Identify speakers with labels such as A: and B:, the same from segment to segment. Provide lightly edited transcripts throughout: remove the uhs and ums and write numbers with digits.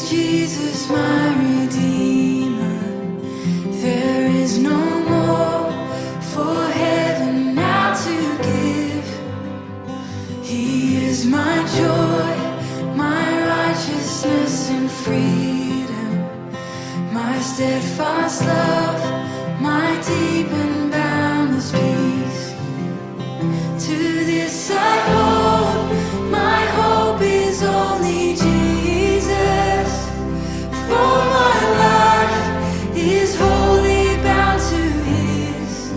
A: Jesus, my Redeemer. There is no more for heaven now to give. He is my joy, my righteousness and freedom, my steadfast love, my deep and boundless peace. To this I hold, my hope is only Jesus. For my life is wholly bound to His.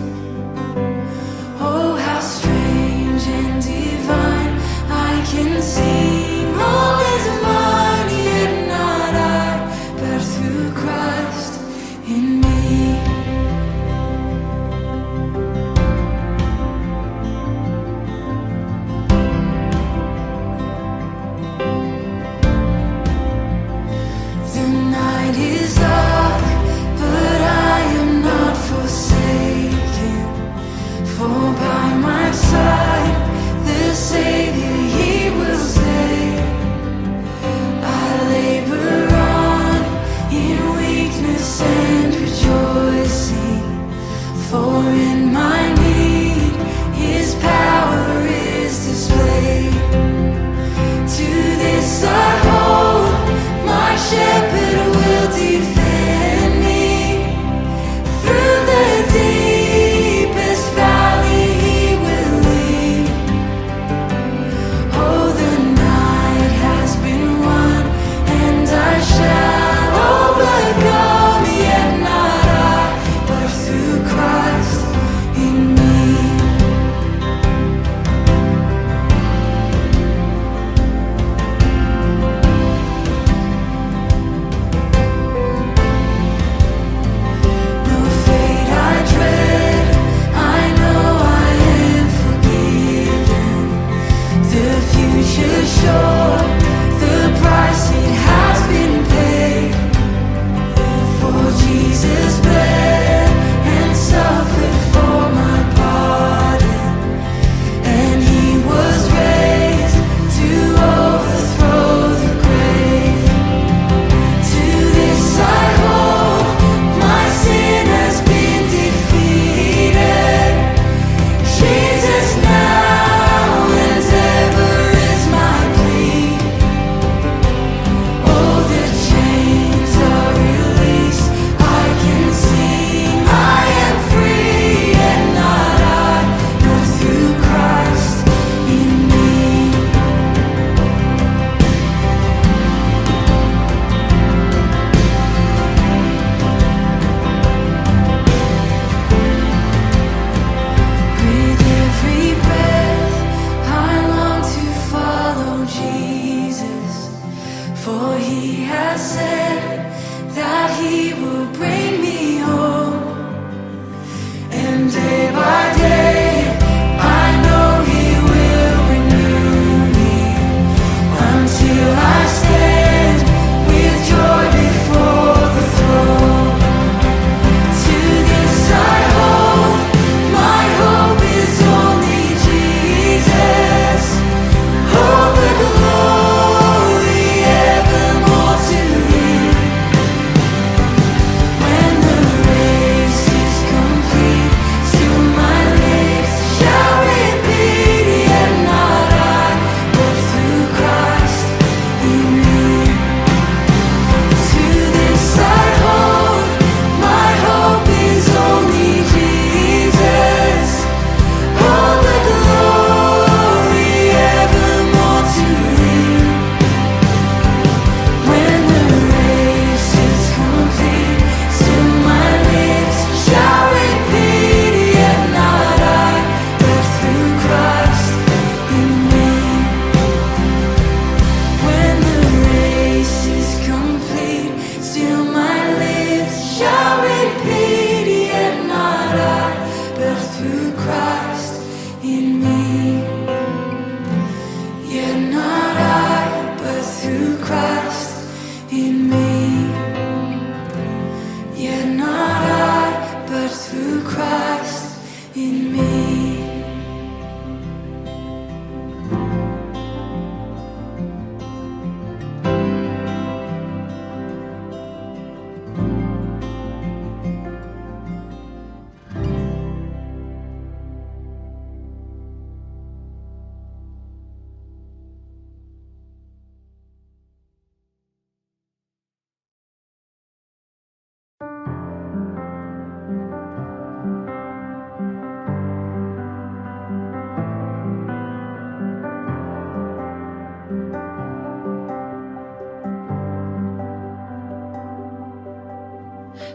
A: Oh, how strange and divine, I can sing all is mine, yet not I, but through Christ in me.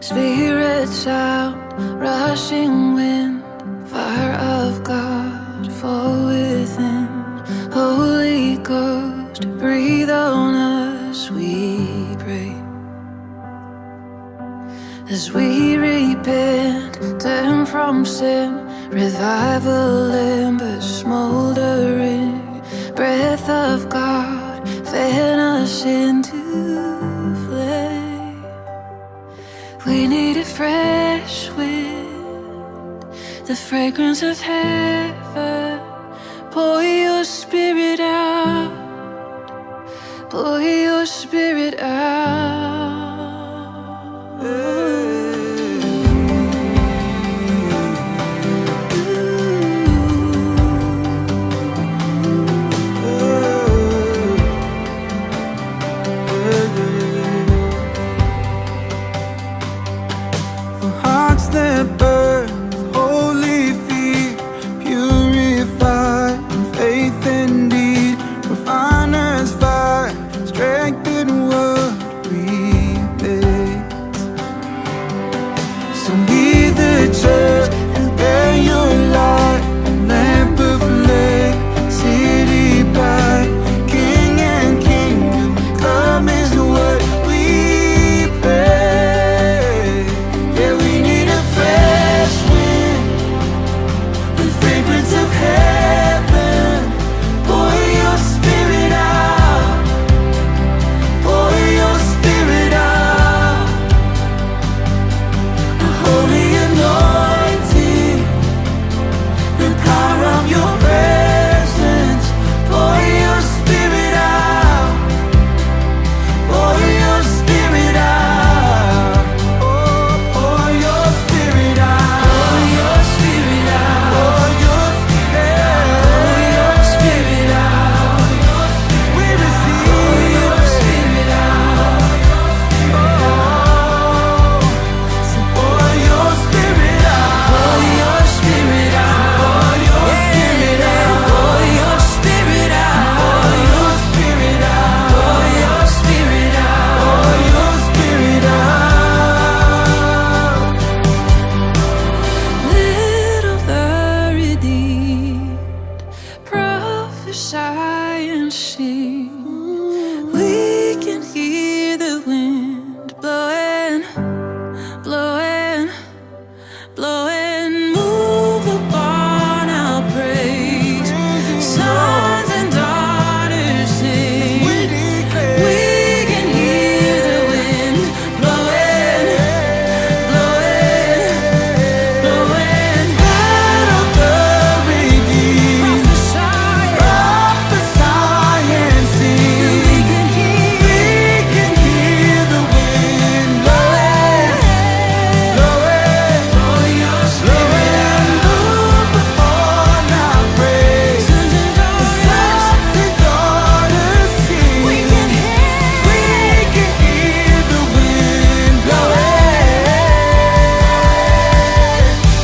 A: Spirit sound, rushing wind, fire of God, fall within. Holy Ghost, breathe on us, we pray. As we repent, turn from sin, revival embers smoldering. Breath of God, fan us into flame. We need a fresh wind, the fragrance of heaven. Pour your spirit out, pour your spirit out.
B: For hearts that burn with holy feet, purified in faith and deed, refiner's fire, strengthen what remains. So be the church and bear your light, a lamp of flame, city bright. King and kingdom come is what we pray. Yeah, we need a fresh wind, the fragrance of heaven. Pour your spirit out, pour your spirit out. A holy anointing, the power of your presence. Pour your spirit out, pour your spirit out. Oh, pour your spirit out, pour your spirit out, pour your spirit out. We receive your spirit out. Oh, so pour your spirit out, pour your spirit out, pour your spirit out, pour your spirit out, pour your spirit out, pour your spirit out, pour your spirit out.
A: Little the redeemed, prophesy and sing. We can hear the wind blowing, blowing, blowing. Move upon our praise. Sons and daughters sing.
B: We declare,
A: We can hear the wind blowing, blowing, blowing.
B: out of the redeemed,
A: Prophesy.
B: prophesy and sing.
A: We can
B: hear the wind blowing, blowing,
A: for your spirit
B: and move upon our praise.
A: Sons and daughters.
B: Sons and daughters sing.
A: We can hear
B: the wind blowing.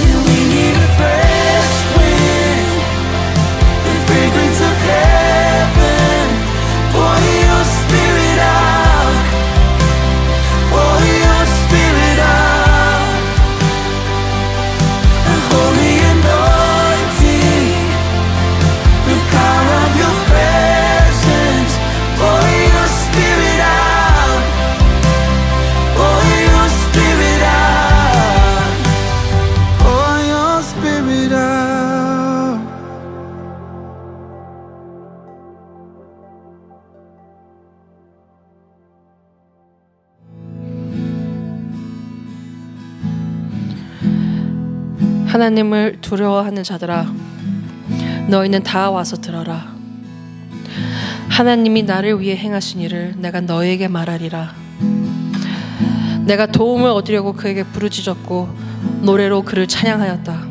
A: Yeah, we need a fresh wind,
B: The fragrance of heaven. Pour your spirit out, pour your spirit out. A holy anointing, the power of your presence. Pour your spirit out, pour your spirit out, pour your spirit out.
C: 하나님을 두려워하는 자들아, 너희는 다 와서 들어라. 하나님이 나를 위해 행하신 일을 내가 너희에게 말하리라. 내가 도움을 얻으려고 그에게 부르짖었고 노래로 그를 찬양하였다.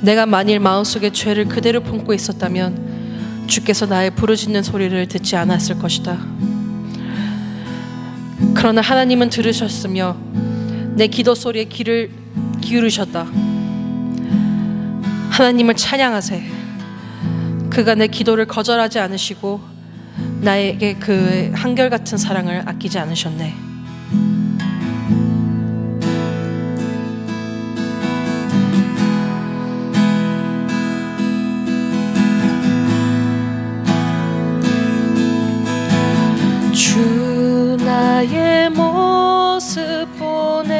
C: 내가 만일 마음속에 죄를 그대로 품고 있었다면 주께서 나의 부르짖는 소리를 듣지 않았을 것이다. 그러나 하나님은 들으셨으며 내 기도 소리에 귀를 기울이셨다. 하나님을 찬양하세. 그가 내 기도를 거절하지 않으시고 나에게 그의 한결같은 사랑을 아끼지 않으셨네. 나의 모습 보네.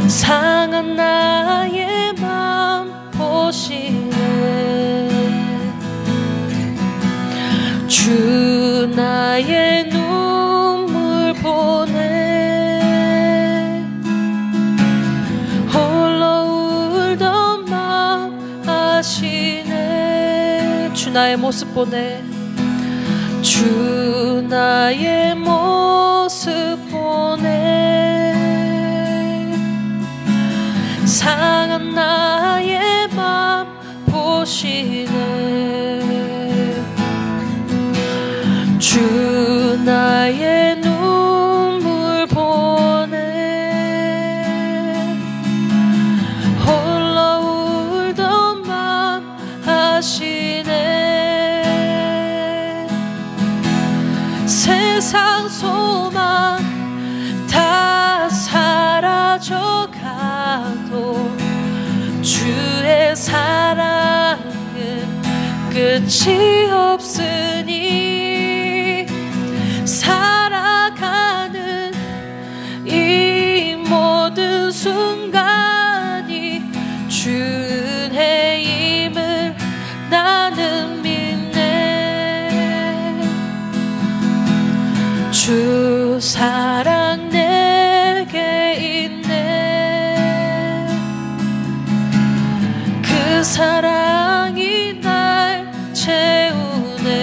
C: 상한 나의 맘 보시네. 주 나의 눈물 보네. 홀로 울던 맘 아시네. 주 나의 모습 보네. 주 나의 모습 보네. 상한 나의 맘 보시네. 주 나의 눈물 보네. 홀로 울던 맘 아시네. 세상 소망 다 사라져가도 주의 사랑은 끝이 없으니 살아가는 이 모든 순간이 주 은혜임을 나는 믿네. 주 사랑 내게 있네. 그 사랑이 날 채우네.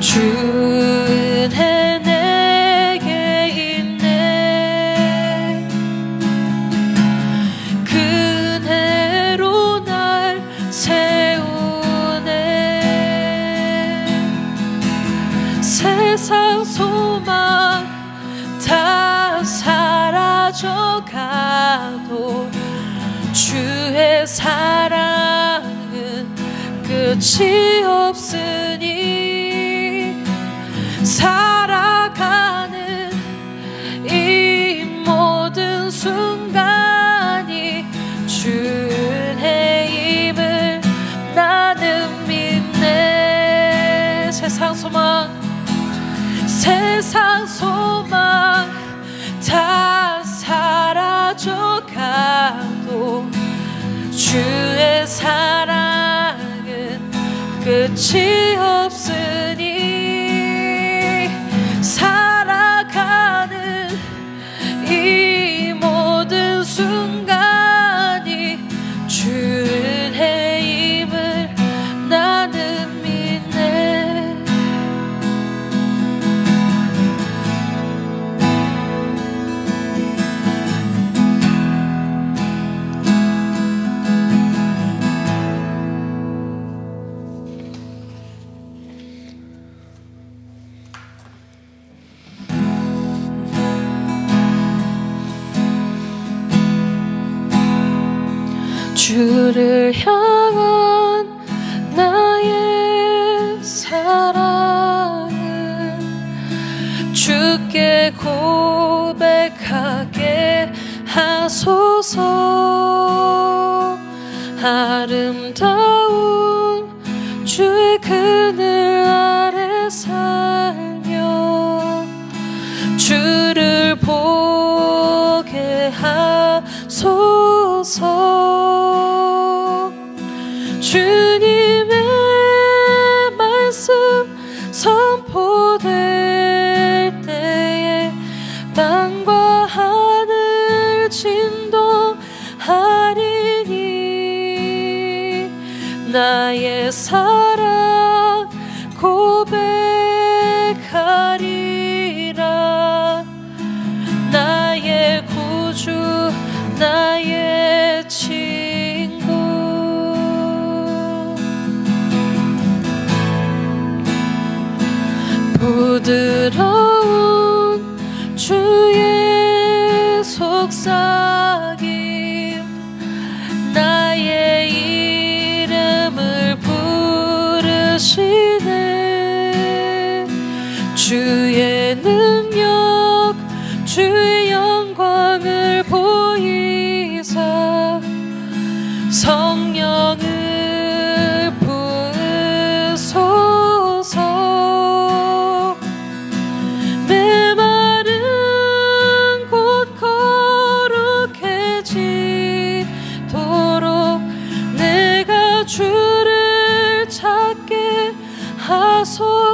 C: 주 은혜 내게 있네. 그 은혜로 날 세우네. 세상 소망 다 사라져가도 주의 사랑은 끝이 없으니 살아가는 이 모든 순간이 주 은혜임을 나는 믿네. 세상 소망 다 사라져가도 주의 사랑은 끝이 없으니 살아가는 이 모든 순간이 주 은혜임을 나는 믿네. 주를 향한 나의 사랑은 주께 고백하게 하소서. 아름다운 주의 그늘 아래 살며 주를 보게 하소서. 주님의 말씀 선포될 때에 땅과 하늘 진동하리니 나의 사랑 고백하리라. 나의 구주 나의 친구. 부드러운 주의 속삭임 나의 이름을 부르시네. 주의 능력 주의 영광을 보이사 성령을 부으소서.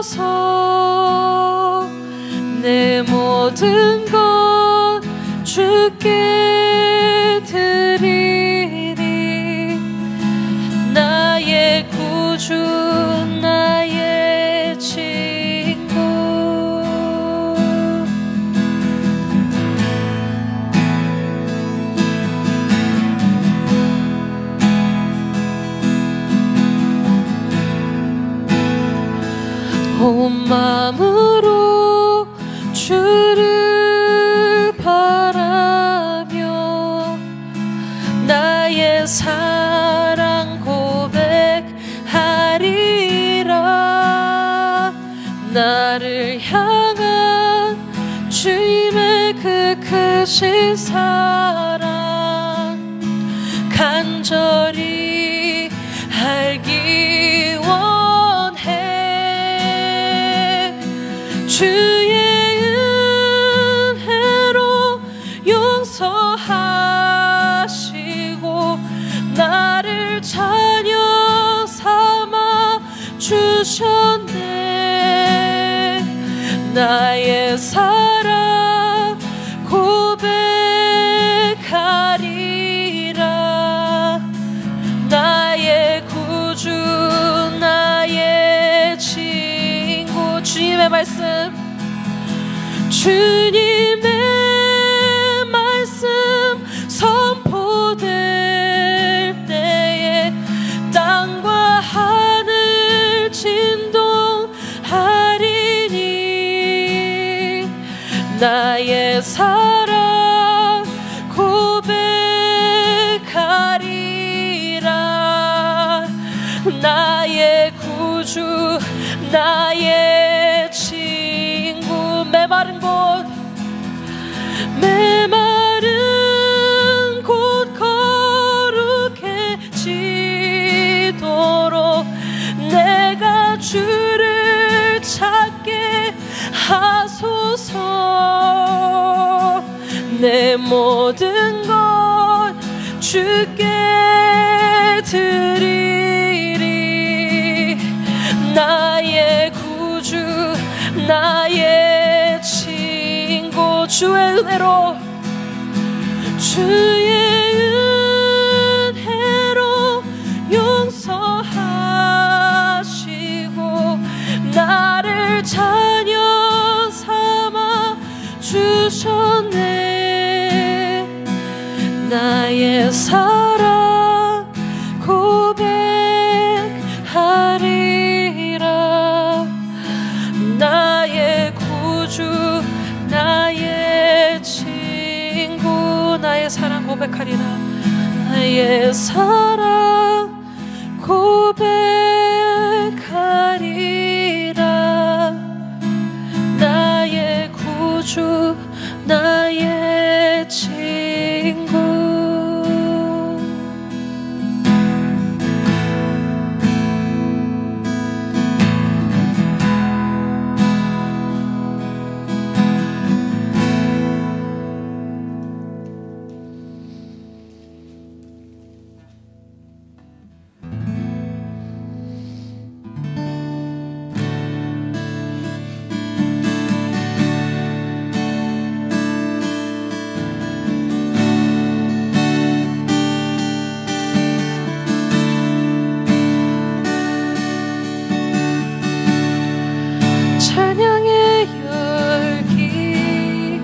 C: 주셔서 내 모든 것 주께 드리리. 나의 구주 나의 친구. 온 마음으로 주를 바라며 나의 사랑 고백하리라. 나를 향한 주님의 그 크신 사랑 간절히 알기 원해. 주의 은혜로 용서하시고 나를 자녀 삼아 주셨네. 나의 사랑 고백하리라. 나의 구주 나의 친구. 주님의 말씀, 주님의 말씀 선포될 때에 땅과 하늘 진동하리니. 나의 사랑 고백하리라. 나의 구주 나의 친구. 메마른 곳 거룩해지도록 내가 주를 찾게 하소서. 내 모든 것 주께 드리리. 나의 구주 나의 친구. 주의 은혜로 용서하시고 나를 자녀 삼아 주셨네. 나의 사랑 고백하리라. 나의 구주 나의 친구. 나의 사랑 고백하리라. 나의 사랑 고백하리라. 나의 구주 나의 친구. 찬양의 열기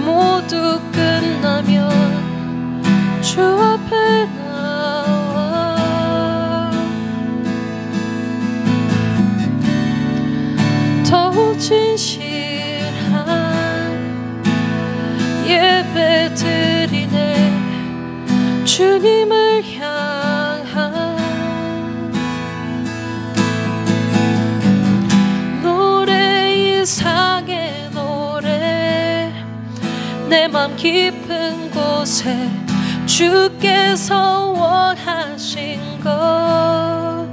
C: 모두 끝나면 주 앞에 나와 더욱 진실한 예배 드리네. 주님을 향한 이상의 노래. 내 맘 깊은 곳에 주께서 원하신 것.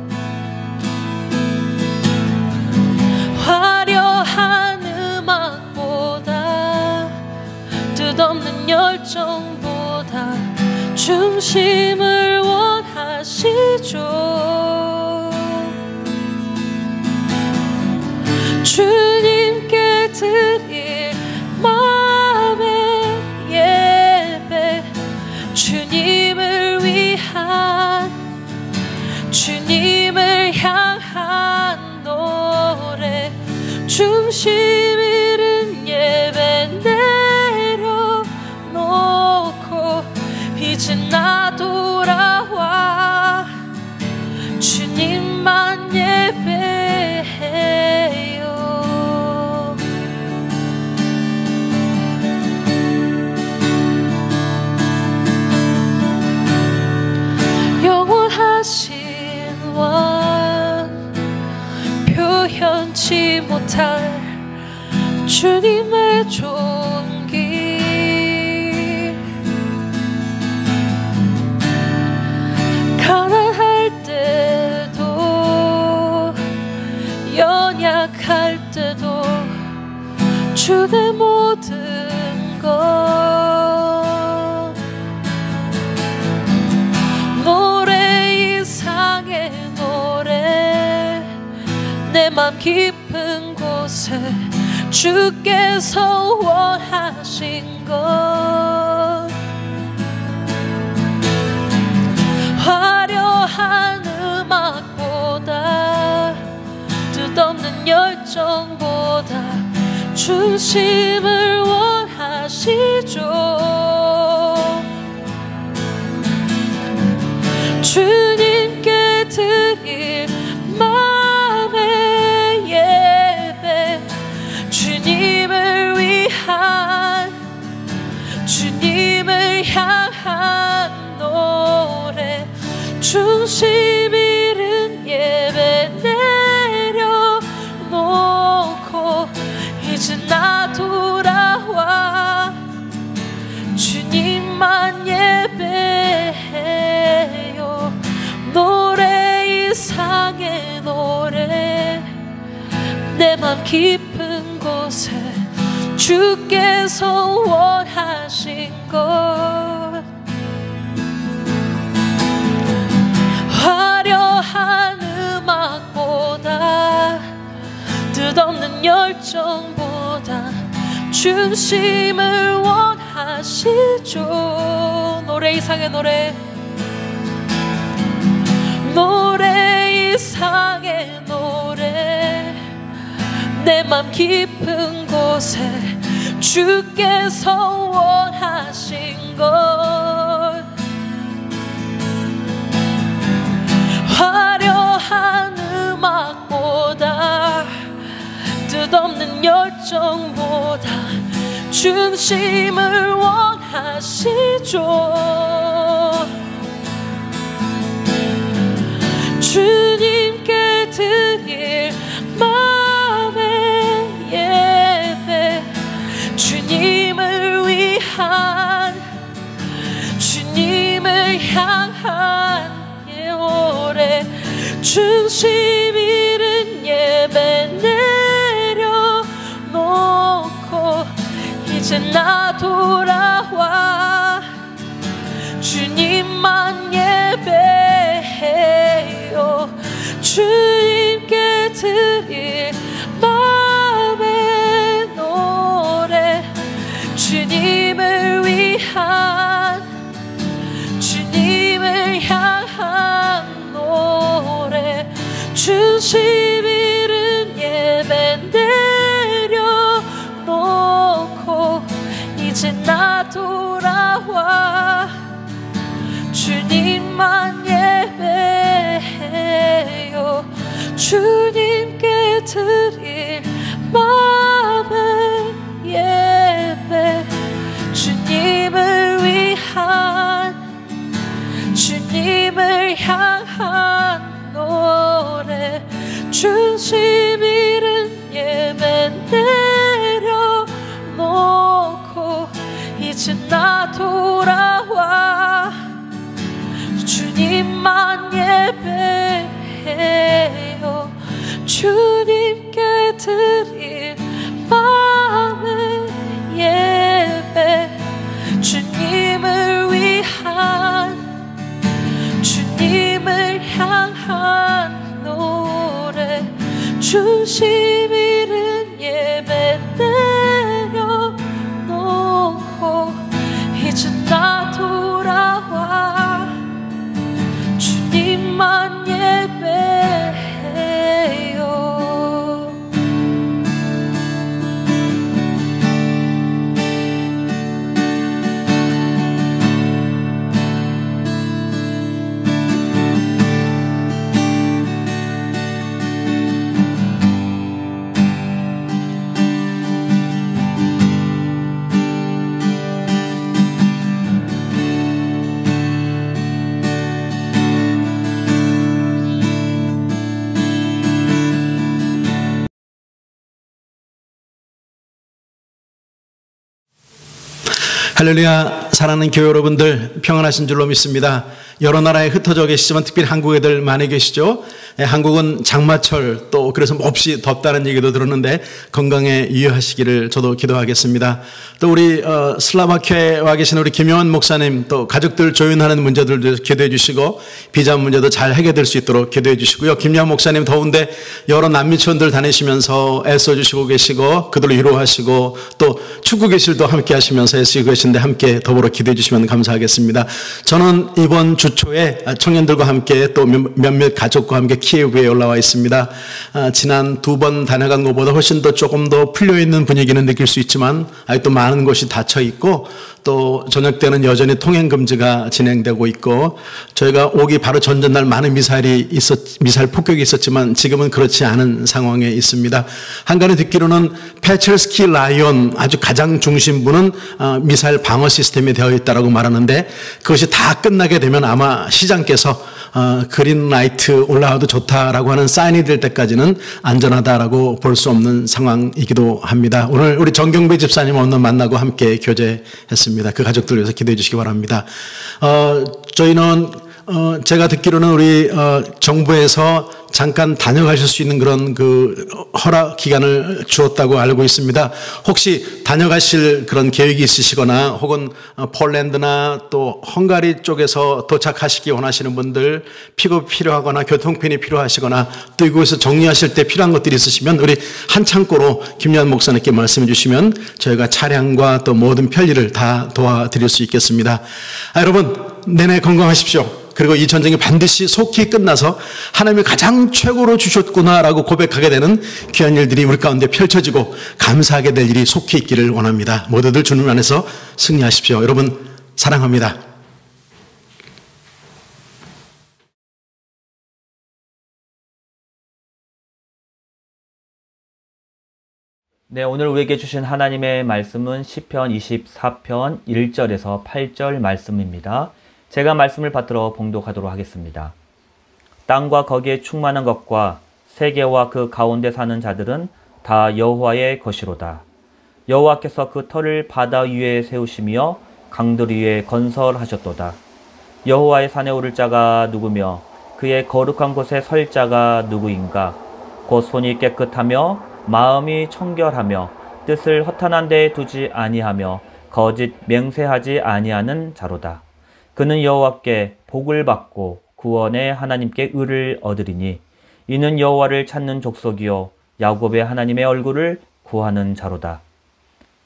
C: 화려한 음악보다 뜻없는 열정보다 중심을 원하시죠. 드릴 마음의 예배, 주님을 위한, 주님을 향한 노래, 중심 잃은 예배 내려놓고 이제 나 돌아와 주님만 예배해요. 영원하신 왕, 표현치 못할 주님의 존귀, 가난할 때도 연약할 때도 주의 모든 것, 노래 이상의 노래, 내 맘 깊은 곳에 주께서 원하신 것, 화려한 음악보다 뜻없는 열정보다 중심을 원하시죠. 주님께 드릴 마음의 예배, 주님을 위한, 주님을 향한 노래, 중심 잃은 예배 내려놓고 이제 나 돌아와 주님만 예배해요. 노래 이상의 노래, 내 맘 깊은 곳에 주께서 원하신 것, 화려한 음악보다 뜻없는 열정보다 중심을 원하시죠. 노래 이상의 노래, 노래 이상의 노래, 내 맘 깊은 곳에 주께서 원하신 것, 화려한 음악보다 뜻없는 열정보다 중심을 원하시죠. 주님께 드릴 마음의 예배, 주님을 위한, 주님을 향한 노래, 중심 잃은 예배 내려놓고 이제 나 돌아와 주님만 예배해요. 주님께 드릴 마음의 노래, 주님을 위한, 주님을 향한 노래, 중심 잃은 예배 내려놓고 이제 나 돌아와 주님만 예배해요. 주님께 드릴 마음의 예배, 주님을 위한, 주님을 향한 노래, 중심 잃은 예배 내려놓고 이제 나 돌아와 주님만 예배해요. 주님께 드릴 마음의 예배, 주님을 위한, 주님을 향한 노래, 중심 잃은 예배
D: 할렐루야. 사랑하는 교회 여러분들 평안하신 줄로 믿습니다. 여러 나라에 흩어져 계시지만 특별히 한국에들 많이 계시죠. 한국은 장마철 또 그래서 몹시 덥다는 얘기도 들었는데 건강에 유의하시기를 저도 기도하겠습니다. 또 우리 슬라바키아에 와 계신 우리 김영환 목사님 또 가족들 조윤하는 문제들도 기도해 주시고 비자 문제도 잘 해결될 수 있도록 기도해 주시고요. 김영환 목사님 더운데 여러 난민촌들 다니시면서 애써 주시고 계시고 그들을 위로하시고 또 축구 교실도 함께 하시면서 애쓰고 계신데 함께 더불어 기도해 주시면 감사하겠습니다. 저는 이번 주 초에 청년들과 함께 또 몇몇 가족과 함께 키예브에 올라와 있습니다. 지난 2번 다녀간 것보다 훨씬 더 조금 더 풀려있는 분위기는 느낄 수 있지만 아직도 많은 곳이 닫혀 있고 또 저녁 때는 여전히 통행 금지가 진행되고 있고 저희가 오기 바로 전전날 많은 미사일 폭격이 있었지만 지금은 그렇지 않은 상황에 있습니다. 한간에 듣기로는 페첼스키 라이온 아주 가장 중심부는 미사일 방어 시스템이 되어 있다고 말하는데 그것이 다 끝나게 되면 아마 시장께서 그린라이트 올라와도 좋다라고 하는 사인이 될 때까지는 안전하다라고 볼 수 없는 상황이기도 합니다. 오늘 우리 정경배 집사님 오늘 만나고 함께 교제했습니다. 그 가족들 위해서 기도해 주시기 바랍니다. 저희는 제가 듣기로는 우리 정부에서 잠깐 다녀가실 수 있는 그런 그 허락 기간을 주었다고 알고 있습니다. 혹시 다녀가실 그런 계획이 있으시거나 혹은 폴란드나 또 헝가리 쪽에서 도착하시기 원하시는 분들 픽업이 필요하거나 교통편이 필요하시거나 또 이곳에서 정리하실 때 필요한 것들이 있으시면 우리 한 창고로 김여한 목사님께 말씀해 주시면 저희가 차량과 또 모든 편리를 다 도와드릴 수 있겠습니다. 여러분 내내 건강하십시오. 그리고 이 전쟁이 반드시 속히 끝나서 하나님이 가장 최고로 주셨구나라고 고백하게 되는 귀한 일들이 우리 가운데 펼쳐지고 감사하게 될 일이 속히 있기를 원합니다. 모두들 주님 안에서 승리하십시오. 여러분 사랑합니다.
E: 네, 오늘 우리에게 주신 하나님의 말씀은 시편 24편 1절에서 8절 말씀입니다. 제가 말씀을 받들어 봉독하도록 하겠습니다. 땅과 거기에 충만한 것과 세계와 그 가운데 사는 자들은 다 여호와의 것이로다. 여호와께서 그 터를 바다 위에 세우시며 강들 위에 건설하셨도다. 여호와의 산에 오를 자가 누구며 그의 거룩한 곳에 설 자가 누구인가? 곧 손이 깨끗하며 마음이 청결하며 뜻을 허탄한 데에 두지 아니하며 거짓 맹세하지 아니하는 자로다. 그는 여호와께 복을 받고 구원의 하나님께 의를 얻으리니 이는 여호와를 찾는 족속이요 야곱의 하나님의 얼굴을 구하는 자로다.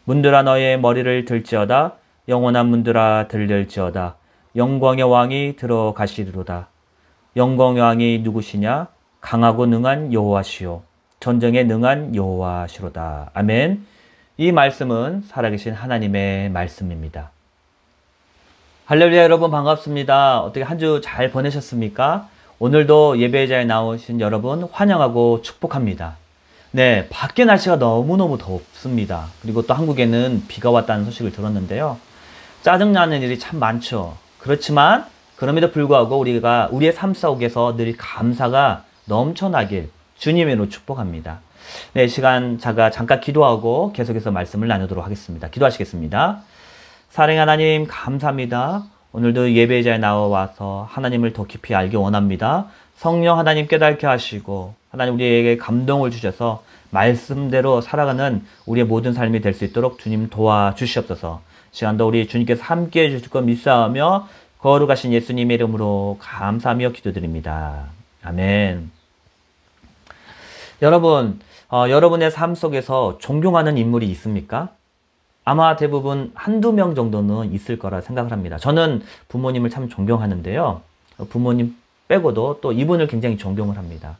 E: 문들아 너의 머리를 들지어다. 영원한 문들아 들릴지어다. 영광의 왕이 들어가시리로다. 영광의 왕이 누구시냐? 강하고 능한 여호와시요 전쟁에 능한 여호와시로다. 아멘. 이 말씀은 살아계신 하나님의 말씀입니다. 할렐루야. 여러분 반갑습니다. 어떻게 한 주 잘 보내셨습니까? 오늘도 예배자에 나오신 여러분 환영하고 축복합니다. 네, 밖에 날씨가 너무너무 덥습니다. 그리고 또 한국에는 비가 왔다는 소식을 들었는데요. 짜증나는 일이 참 많죠. 그렇지만 그럼에도 불구하고 우리가 우리의 삶 속에서 늘 감사가 넘쳐나길 주님으로 축복합니다. 네, 시간 잠깐 기도하고 계속해서 말씀을 나누도록 하겠습니다. 기도하시겠습니다. 사랑의 하나님 감사합니다. 오늘도 예배자에 나와서 하나님을 더 깊이 알기 원합니다. 성령 하나님 깨닫게 하시고 하나님 우리에게 감동을 주셔서 말씀대로 살아가는 우리의 모든 삶이 될 수 있도록 주님 도와주시옵소서. 시간도 우리 주님께서 함께해 주실 것 믿사오며 거룩하신 예수님의 이름으로 감사하며 기도드립니다. 아멘. 여러분, 여러분의 삶 속에서 존경하는 인물이 있습니까? 아마 대부분 한두 명 정도는 있을 거라 생각을 합니다. 저는 부모님을 참 존경하는데요. 부모님 빼고도 또 이분을 굉장히 존경을 합니다.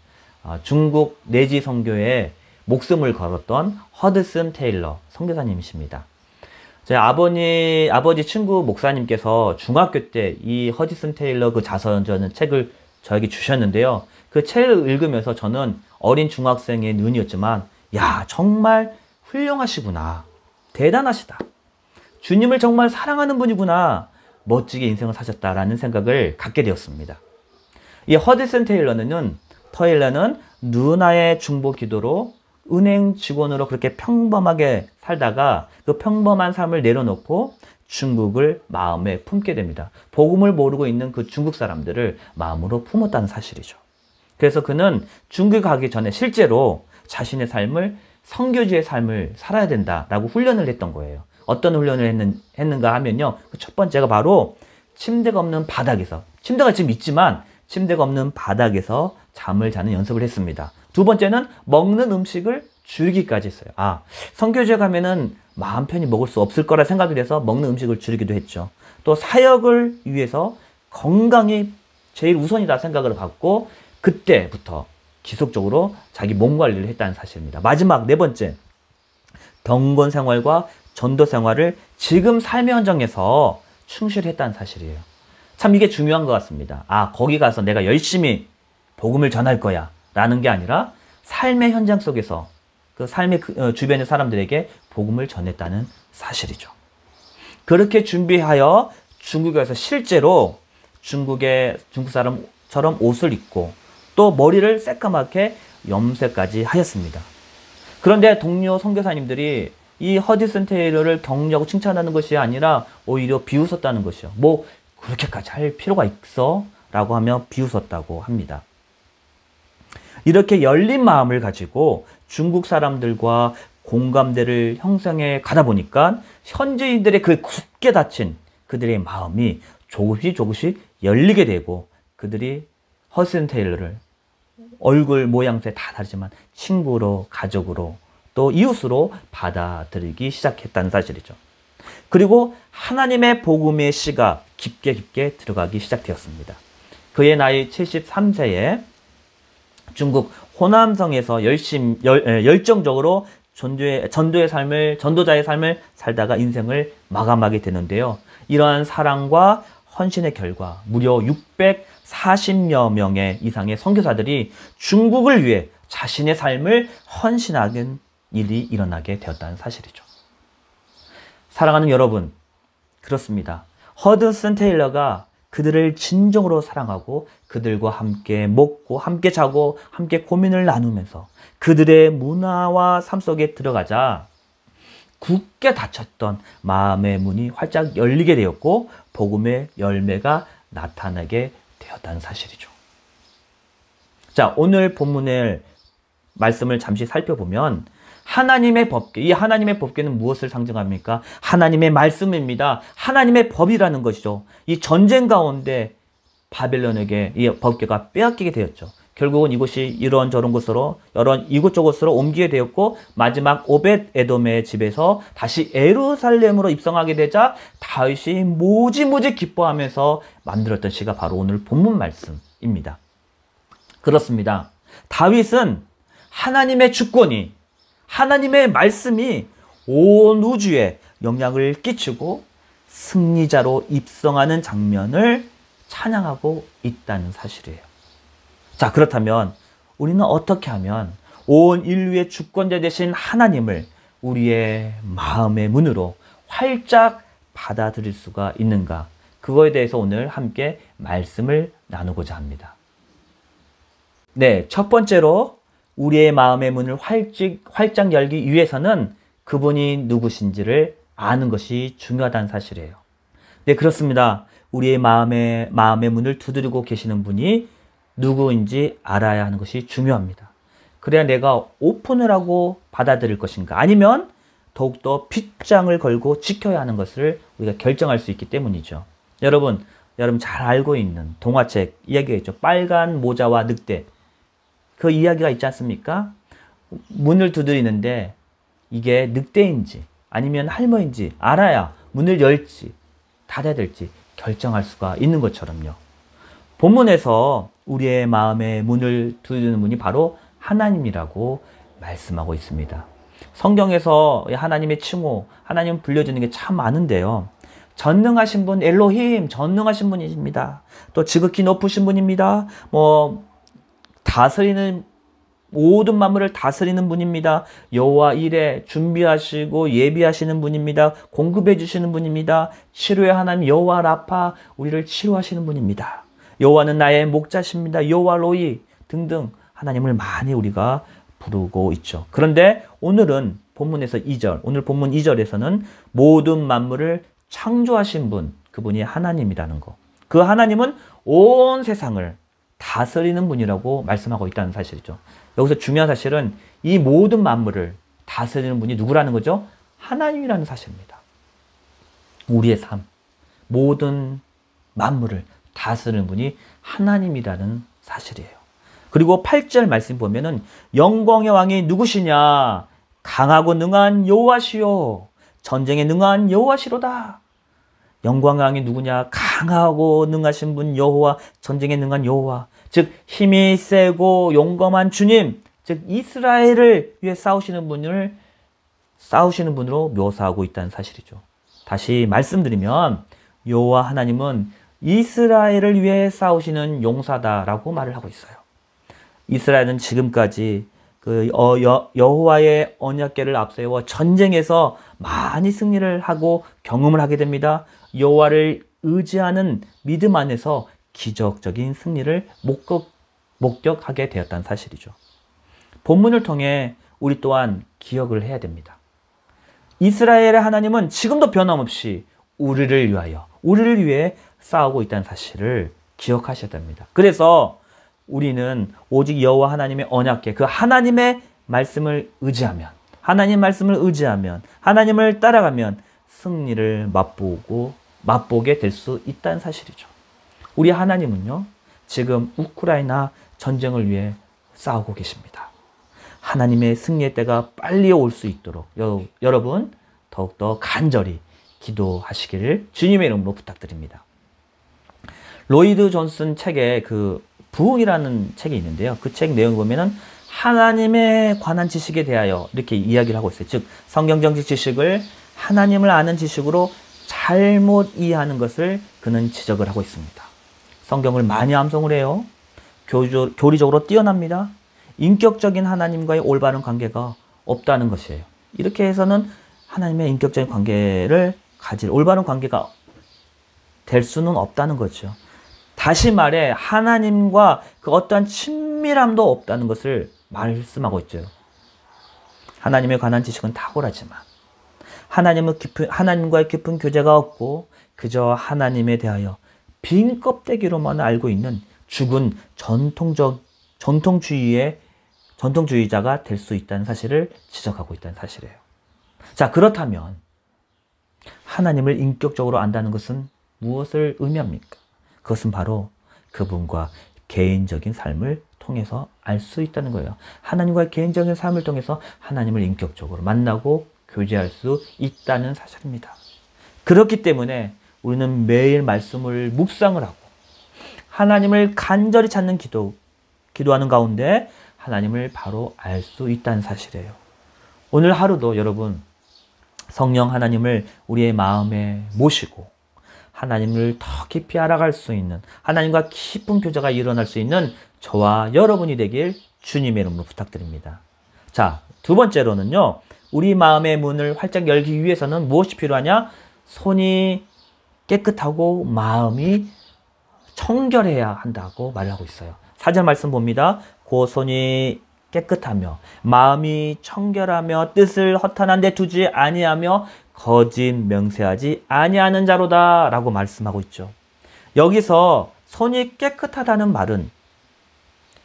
E: 중국 내지 선교에 목숨을 걸었던 허드슨 테일러 선교사님이십니다. 제 아버지 친구 목사님께서 중학교 때 이 허드슨 테일러 그 자서전은 책을 저에게 주셨는데요. 그 책을 읽으면서 저는 어린 중학생의 눈이었지만 야 정말 훌륭하시구나. 대단하시다. 주님을 정말 사랑하는 분이구나. 멋지게 인생을 사셨다라는 생각을 갖게 되었습니다. 이 허드슨 테일러는 누나의 중보 기도로 은행 직원으로 그렇게 평범하게 살다가 그 평범한 삶을 내려놓고 중국을 마음에 품게 됩니다. 복음을 모르고 있는 그 중국 사람들을 마음으로 품었다는 사실이죠. 그래서 그는 중국에 가기 전에 실제로 자신의 삶을 선교지의 삶을 살아야 된다라고 훈련을 했던 거예요. 어떤 훈련을 했는가 하면요. 첫 번째가 바로 침대가 없는 바닥에서, 침대가 지금 있지만 침대가 없는 바닥에서 잠을 자는 연습을 했습니다. 두 번째는 먹는 음식을 줄이기까지 했어요. 선교지에 가면은 마음 편히 먹을 수 없을 거라 생각이 돼서 먹는 음식을 줄이기도 했죠. 또 사역을 위해서 건강이 제일 우선이다 생각을 갖고 그때부터 지속적으로 자기 몸 관리를 했다는 사실입니다. 마지막 네 번째, 병건 생활과 전도 생활을 지금 삶의 현장에서 충실히 했다는 사실이에요. 참 이게 중요한 것 같습니다. 거기 가서 내가 열심히 복음을 전할 거야 라는 게 아니라 삶의 현장 속에서 그 삶의 주변의 사람들에게 복음을 전했다는 사실이죠. 그렇게 준비하여 중국에 가서 실제로 중국 사람처럼 옷을 입고 또 머리를 새까맣게 염색까지 하였습니다. 그런데 동료 선교사님들이 이 허디슨 테일러를 격려하고 칭찬하는 것이 아니라 오히려 비웃었다는 것이요. 뭐 그렇게까지 할 필요가 있어? 라고 하며 비웃었다고 합니다. 이렇게 열린 마음을 가지고 중국 사람들과 공감대를 형성해 가다 보니까 현지인들의 그 굳게 닫힌 그들의 마음이 조금씩 열리게 되고 그들이 허디슨 테일러를 얼굴 모양새 다 다르지만 친구로, 가족으로 또 이웃으로 받아들이기 시작했다는 사실이죠. 그리고 하나님의 복음의 씨가 깊게 들어가기 시작되었습니다. 그의 나이 73세에 중국 호남성에서 열정적으로 전도자의 삶을 살다가 인생을 마감하게 되는데요. 이러한 사랑과 헌신의 결과 무려 640여 명의 이상의 선교사들이 중국을 위해 자신의 삶을 헌신하는 일이 일어나게 되었다는 사실이죠. 사랑하는 여러분, 그렇습니다. 허드슨 테일러가 그들을 진정으로 사랑하고 그들과 함께 먹고 함께 자고 함께 고민을 나누면서 그들의 문화와 삶 속에 들어가자 굳게 닫혔던 마음의 문이 활짝 열리게 되었고 복음의 열매가 나타나게 되었다는 사실이죠. 자, 오늘 본문의 말씀을 잠시 살펴보면 하나님의 법궤, 이 하나님의 법궤는 무엇을 상징합니까? 하나님의 말씀입니다. 하나님의 법이라는 것이죠. 이 전쟁 가운데 바벨론에게 이 법궤가 빼앗기게 되었죠. 결국은 이곳이 이런저런 곳으로 이곳저곳으로 옮기게 되었고 마지막 오벳 에돔의 집에서 다시 예루살렘으로 입성하게 되자 다윗이 무지무지 기뻐하면서 만들었던 시가 바로 오늘 본문 말씀입니다. 그렇습니다. 다윗은 하나님의 주권이, 하나님의 말씀이 온 우주에 영향을 끼치고 승리자로 입성하는 장면을 찬양하고 있다는 사실이에요. 자, 그렇다면 우리는 어떻게 하면 온 인류의 주권자 되신 하나님을 우리의 마음의 문으로 활짝 받아들일 수가 있는가? 그거에 대해서 오늘 함께 말씀을 나누고자 합니다. 네, 첫 번째로 우리의 마음의 문을 활짝 열기 위해서는 그분이 누구신지를 아는 것이 중요하다는 사실이에요. 네, 그렇습니다. 우리의 마음의 문을 두드리고 계시는 분이 누구인지 알아야 하는 것이 중요합니다. 그래야 내가 오픈을 하고 받아들일 것인가, 아니면 더욱더 빗장을 걸고 지켜야 하는 것을 우리가 결정할 수 있기 때문이죠. 여러분 잘 알고 있는 동화책 이야기가 있죠. 빨간 모자와 늑대. 그 이야기가 있지 않습니까? 문을 두드리는데 이게 늑대인지 아니면 할머니인지 알아야 문을 열지 닫아야 될지 결정할 수가 있는 것처럼요. 본문에서 우리의 마음의 문을 두드리는 분이 바로 하나님이라고 말씀하고 있습니다. 성경에서 하나님의 칭호, 하나님 불려주는 게 참 많은데요. 전능하신 분, 엘로힘, 전능하신 분이십니다. 또 지극히 높으신 분입니다. 다스리는 모든 만물을 다스리는 분입니다. 여호와 일에 준비하시고 예비하시는 분입니다. 공급해 주시는 분입니다. 치료의 하나님 여호와 라파, 우리를 치료하시는 분입니다. 여호와는 나의 목자십니다. 여호와 로이 등등 하나님을 많이 우리가 부르고 있죠. 그런데 오늘은 본문에서 오늘 본문 2절에서는 모든 만물을 창조하신 분, 그분이 하나님이라는 거. 그 하나님은 온 세상을 다스리는 분이라고 말씀하고 있다는 사실이죠. 여기서 중요한 사실은 이 모든 만물을 다스리는 분이 누구라는 거죠? 하나님이라는 사실입니다. 우리의 삶, 모든 만물을 다스리는 분이 하나님이라는 사실이에요. 그리고 8절 말씀 보면은 영광의 왕이 누구시냐? 강하고 능한 여호와시요. 전쟁에 능한 여호와시로다. 영광의 왕이 누구냐? 강하고 능하신 분 여호와, 전쟁에 능한 여호와. 즉 힘이 세고 용감한 주님, 즉 이스라엘을 위해 싸우시는 분으로 묘사하고 있다는 사실이죠. 다시 말씀드리면 여호와 하나님은 이스라엘을 위해 싸우시는 용사다라고 말을 하고 있어요. 이스라엘은 지금까지 여호와의 언약궤를 앞세워 전쟁에서 많이 승리를 하고 경험을 하게 됩니다. 여호와를 의지하는 믿음 안에서 기적적인 승리를 목격하게 되었다는 사실이죠. 본문을 통해 우리 또한 기억을 해야 됩니다. 이스라엘의 하나님은 지금도 변함없이 우리를 위해 싸우고 있다는 사실을 기억하셔야 됩니다. 그래서 우리는 오직 여호와 하나님의 언약궤, 그 하나님의 말씀을 의지하면, 하나님을 따라가면 승리를 맛보게 될 수 있다는 사실이죠. 우리 하나님은요, 지금 우크라이나 전쟁을 위해 싸우고 계십니다. 하나님의 승리의 때가 빨리 올 수 있도록 여러분 더욱더 간절히 기도하시기를 주님의 이름으로 부탁드립니다. 로이드 존슨 책에 그 부흥이라는 책이 있는데요. 그 책 내용 보면은 하나님에 관한 지식에 대하여 이렇게 이야기를 하고 있어요. 즉 성경정식 지식을 하나님을 아는 지식으로 잘못 이해하는 것을 그는 지적을 하고 있습니다. 성경을 많이 암송을 해요. 교리적으로 뛰어납니다. 인격적인 하나님과의 올바른 관계가 없다는 것이에요. 이렇게 해서는 하나님의 인격적인 관계를 가질 올바른 관계가 될 수는 없다는 거죠. 다시 말해 하나님과 그 어떠한 친밀함도 없다는 것을 말씀하고 있죠. 하나님에 관한 지식은 탁월하지만 하나님과의 깊은 교제가 없고 그저 하나님에 대하여 빈 껍데기로만 알고 있는 죽은 전통주의자가 될 수 있다는 사실을 지적하고 있다는 사실이에요. 자, 그렇다면 하나님을 인격적으로 안다는 것은 무엇을 의미합니까? 그것은 바로 그분과 개인적인 삶을 통해서 알 수 있다는 거예요. 하나님과의 개인적인 삶을 통해서 하나님을 인격적으로 만나고 교제할 수 있다는 사실입니다. 그렇기 때문에 우리는 매일 말씀을 묵상을 하고 하나님을 간절히 찾는 기도하는 가운데 하나님을 바로 알 수 있다는 사실이에요. 오늘 하루도 여러분 성령 하나님을 우리의 마음에 모시고 하나님을 더 깊이 알아갈 수 있는, 하나님과 깊은 교제가 일어날 수 있는 저와 여러분이 되길 주님의 이름으로 부탁드립니다. 자, 두 번째로는요, 우리 마음의 문을 활짝 열기 위해서는 무엇이 필요하냐? 손이 깨끗하고 마음이 청결해야 한다고 말하고 있어요. 4절 말씀 봅니다. 그 손이 깨끗하며 마음이 청결하며 뜻을 허탄한 데 두지 아니하며 거짓 명세하지 아니하는 자로다 라고 말씀하고 있죠. 여기서 손이 깨끗하다는 말은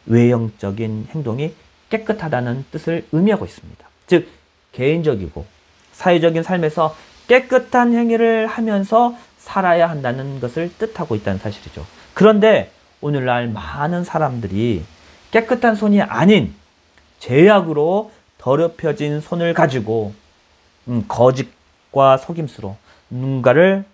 E: 외형적인 행동이 깨끗하다는 뜻을 의미하고 있습니다. 즉 개인적이고 사회적인 삶에서 깨끗한 행위를 하면서 살아야 한다는 것을 뜻하고 있다는 사실이죠. 그런데 오늘날 많은 사람들이 깨끗한 손이 아닌 죄악으로 더럽혀진 손을 가지고 거짓과 속임수로 누군가를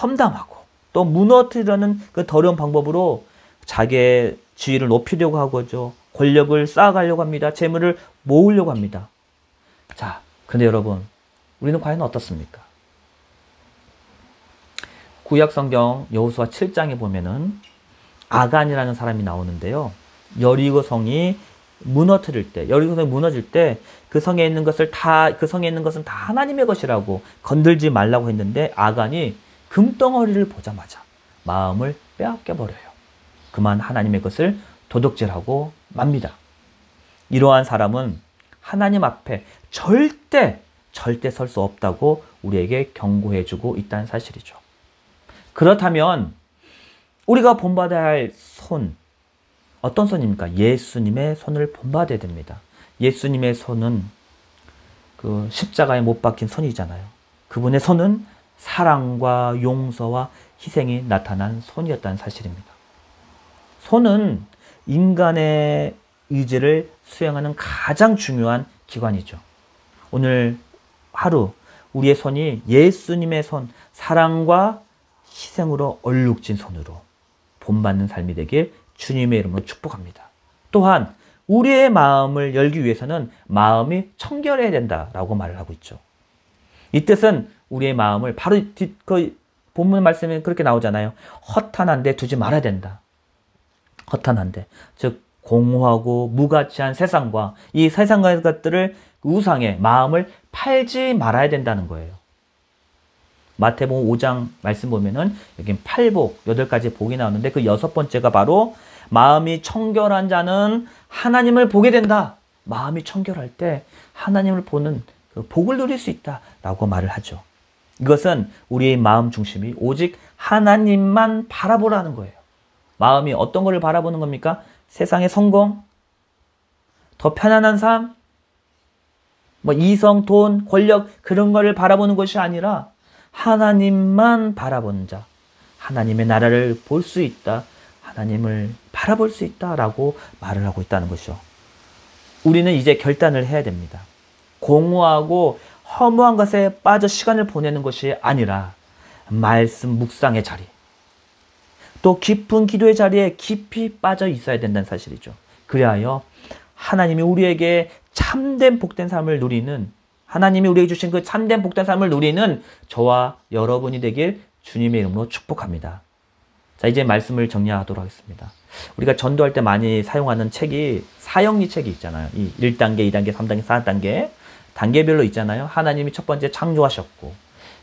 E: 험담하고 또 무너뜨리려는 그 더러운 방법으로 자기의 지위를 높이려고 하고죠. 권력을 쌓아가려고 합니다. 재물을 모으려고 합니다. 자, 근데 여러분, 우리는 과연 어떻습니까? 구약성경 여호수아 7장에 보면은 아간이라는 사람이 나오는데요. 여리고성이 무너뜨릴 때, 여리고성이 무너질 때 그 성에 있는 것은 다 하나님의 것이라고 건들지 말라고 했는데 아간이 금덩어리를 보자마자 마음을 빼앗겨 버려요. 그만 하나님의 것을 도둑질하고 맙니다. 이러한 사람은 하나님 앞에 절대 절대 설 수 없다고 우리에게 경고해주고 있다는 사실이죠. 그렇다면 우리가 본받아야 할 손, 어떤 손입니까? 예수님의 손을 본받아야 됩니다. 예수님의 손은 그 십자가에 못 박힌 손이잖아요. 그분의 손은 사랑과 용서와 희생이 나타난 손이었다는 사실입니다. 손은 인간의 의지를 수행하는 가장 중요한 기관이죠. 오늘 하루 우리의 손이 예수님의 손, 사랑과 희생으로 얼룩진 손으로 본받는 삶이 되길 주님의 이름으로 축복합니다. 또한 우리의 마음을 열기 위해서는 마음이 청결해야 된다라고 말을 하고 있죠. 이 뜻은 우리의 마음을 바로 그 본문 말씀에 그렇게 나오잖아요. 허탄한 데 두지 말아야 된다. 허탄한 데, 즉 공허하고 무가치한 세상과 이 세상의 것들을 우상에 마음을 팔지 말아야 된다는 거예요. 마태복음 5장 말씀 보면은 여기 팔복, 8가지 복이 나오는데 그 6번째가 바로 마음이 청결한 자는 하나님을 보게 된다. 마음이 청결할 때 하나님을 보는 그 복을 누릴 수 있다라고 말을 하죠. 이것은 우리의 마음 중심이 오직 하나님만 바라보라는 거예요. 마음이 어떤 것을 바라보는 겁니까? 세상의 성공, 더 편안한 삶, 이성, 돈, 권력 그런 거를 바라보는 것이 아니라 하나님만 바라보는 자, 하나님의 나라를 볼 수 있다, 하나님을 바라볼 수 있다라고 말을 하고 있다는 것이죠. 우리는 이제 결단을 해야 됩니다. 공허하고 허무한 것에 빠져 시간을 보내는 것이 아니라 말씀 묵상의 자리, 또 깊은 기도의 자리에 깊이 빠져 있어야 된다는 사실이죠. 그리하여 하나님이 우리에게 참된 복된 삶을 누리는, 하나님이 우리에게 주신 그 참된 복된 삶을 누리는 저와 여러분이 되길 주님의 이름으로 축복합니다. 자, 이제 말씀을 정리하도록 하겠습니다. 우리가 전도할 때 많이 사용하는 책이 사형리 책이 있잖아요. 이 1단계, 2단계, 3단계, 4단계 단계별로 있잖아요. 하나님이 첫 번째 창조하셨고,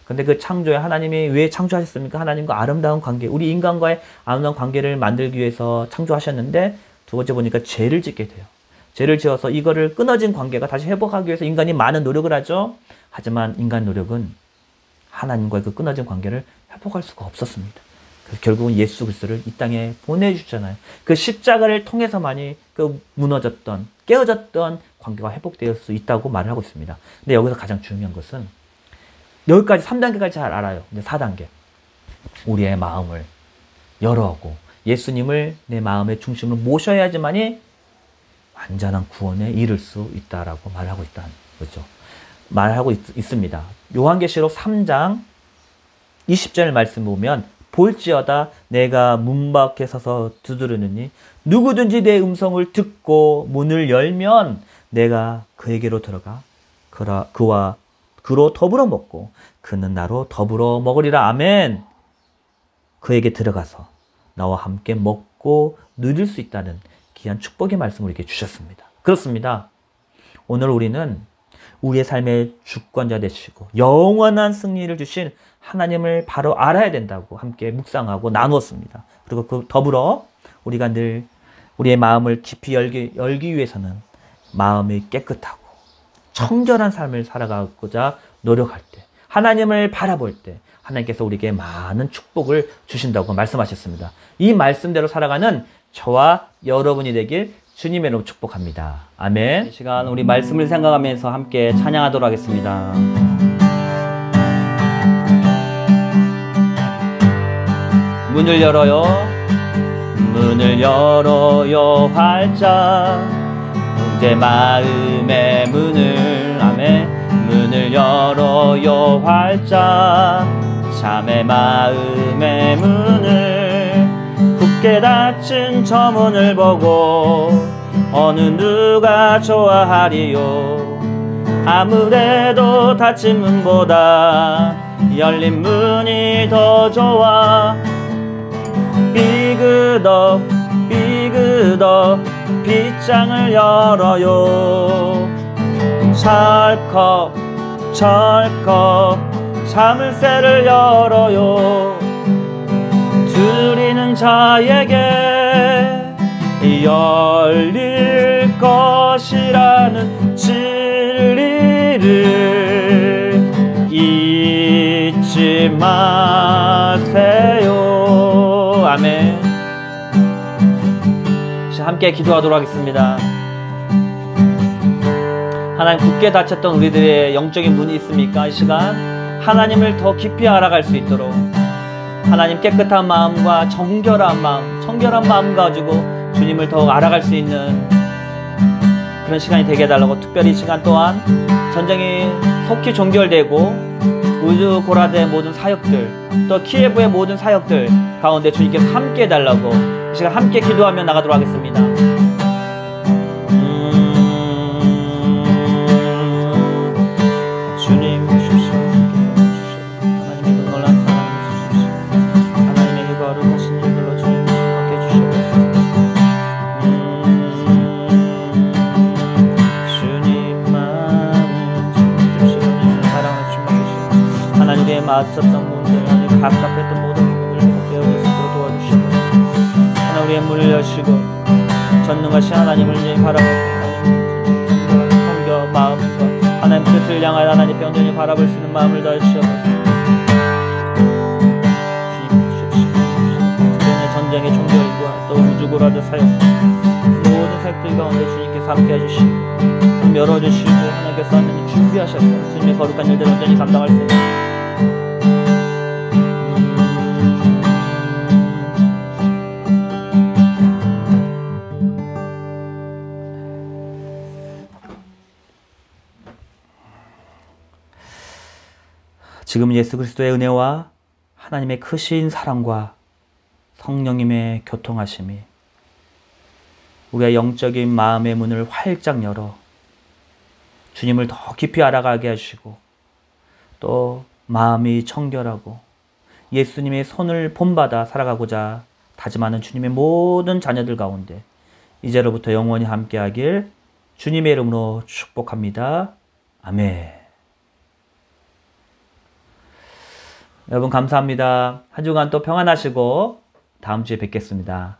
E: 근데 그 창조에 하나님이 왜 창조하셨습니까? 하나님과 아름다운 관계, 우리 인간과의 아름다운 관계를 만들기 위해서 창조하셨는데, 두 번째 보니까 죄를 짓게 돼요. 죄를 지어서 이거를 끊어진 관계가 다시 회복하기 위해서 인간이 많은 노력을 하죠. 하지만 인간 노력은 하나님과의 그 끊어진 관계를 회복할 수가 없었습니다. 그래서 결국은 예수 그리스도를 이 땅에 보내주셨잖아요. 그 십자가를 통해서만이 그 무너졌던, 깨어졌던 관계가 회복될 수 있다고 말을 하고 있습니다. 근데 여기서 가장 중요한 것은 여기까지 3단계까지 잘 알아요. 근데 4단계, 우리의 마음을 열어오고 예수님을 내 마음의 중심으로 모셔야지만이 완전한 구원에 이를 수 있다라고 말하고 있다는 거죠. 말하고 있습니다. 요한계시록 3장 20절 말씀 보면 볼지어다 내가 문 밖에 서서 두드리느니 누구든지 내 음성을 듣고 문을 열면 내가 그에게로 들어가 그와 그로 더불어 먹고 그는 나로 더불어 먹으리라. 아멘. 그에게 들어가서 나와 함께 먹고 누릴 수 있다는 귀한 축복의 말씀을 이렇게 주셨습니다. 그렇습니다. 오늘 우리는 우리의 삶의 주권자 되시고 영원한 승리를 주신 하나님을 바로 알아야 된다고 함께 묵상하고 나누었습니다. 그리고 그 더불어 우리가 늘 우리의 마음을 깊이 열기 위해서는 마음이 깨끗하고 청결한 삶을 살아가고자 노력할 때, 하나님을 바라볼 때 하나님께서 우리에게 많은 축복을 주신다고 말씀하셨습니다. 이 말씀대로 살아가는 저와 여러분이 되길 주님의 이름으로 축복합니다. 아멘. 이 시간 우리 말씀을 생각하면서 함께 찬양하도록 하겠습니다. 문을 열어요. 문을 열어요 활짝 내 마음의 문을. 아멘. 문을 열어요 활짝 참의 마음의 문을. 굳게 닫힌 저 문을 보고 어느 누가 좋아하리요. 아무래도 닫힌 문보다 열린 문이 더 좋아. 삐그덕 삐그덕 빗장을 열어요. 철컥 철컥 자물쇠를 열어요. 두드리는 자에게 열릴 것이라는 진리를 마세요. 아멘. 함께 기도하도록 하겠습니다. 하나님, 굳게 닫혔던 우리들의 영적인 문이 있습니까? 이 시간 하나님을 더 깊이 알아갈 수 있도록 하나님, 깨끗한 마음과 정결한 마음 가지고 주님을 더 알아갈 수 있는 그런 시간이 되게 해달라고, 특별히 이 시간 또한 전쟁이 속히 종결되고 우주 고라드의 모든 사역들, 또 키예브의 모든 사역들 가운데 주님께서 함께 해달라고 이 시간 함께 기도하며 나가도록 하겠습니다. 주님 오십시오. 하나님의 그 놀란 사랑을 주십시오. 하나님의 그 거룩하신 일들로 주님 함께 해주시옵소서. 주님 마음을 주십시오. 사랑을 주십시오. 하나님께 맞섰던 문들, 하나님 갑갑했던 모든 문을 회복되어 수 있도록 도와주시옵소서. 하나님, 우리의 문을 여시고 전능하신 하나님을 바라보고 하나님 성교 마음과 하나님 뜻을 향하여 하나님 온전히 바라볼 수 있는 마음을 다해 주시옵소서. 주님 주십시오. 특별히 전쟁의 종결과 또 우주고라드 사역 모든 사역들 가운데 주님께서 함께 해주시고 문 열어주시고 하나님께서 하나님 준비하셔서 주님의 거룩한 일들을 온전히 감당할 수 있는 지금 예수 그리스도의 은혜와 하나님의 크신 사랑과 성령님의 교통하심이 우리의 영적인 마음의 문을 활짝 열어 주님을 더 깊이 알아가게 하시고 또 마음이 청결하고 예수님의 손을 본받아 살아가고자 다짐하는 주님의 모든 자녀들 가운데 이제로부터 영원히 함께하길 주님의 이름으로 축복합니다. 아멘. 여러분 감사합니다. 한 주간 또 평안하시고 다음 주에 뵙겠습니다.